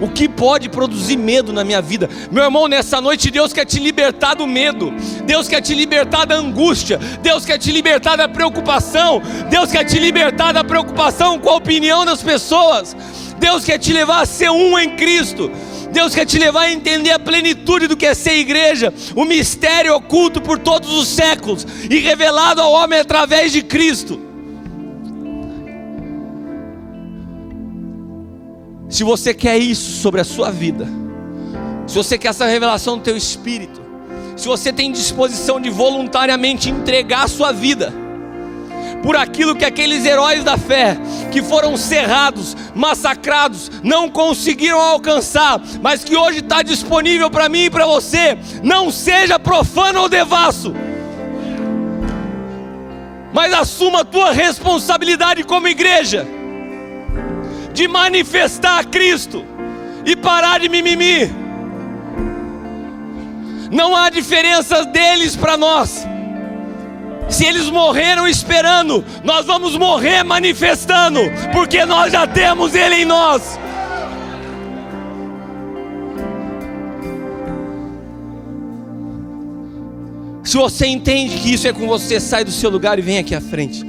O que pode produzir medo na minha vida? Meu irmão, nessa noite Deus quer te libertar do medo. Deus quer te libertar da angústia. Deus quer te libertar da preocupação. Deus quer te libertar da preocupação com a opinião das pessoas. Deus quer te levar a ser um em Cristo. Deus quer te levar a entender a plenitude do que é ser igreja, o mistério oculto por todos os séculos e revelado ao homem através de Cristo. Se você quer isso sobre a sua vida, se você quer essa revelação do teu espírito, se você tem disposição de voluntariamente entregar a sua vida por aquilo que aqueles heróis da fé, que foram cerrados, massacrados, não conseguiram alcançar, mas que hoje está disponível para mim e para você, não seja profano ou devasso, mas assuma a tua responsabilidade como igreja, de manifestar a Cristo e parar de mimimi. Não há diferença deles para nós. Se eles morreram esperando, nós vamos morrer manifestando, porque nós já temos Ele em nós. Se você entende que isso é com você, sai do seu lugar e vem aqui à frente.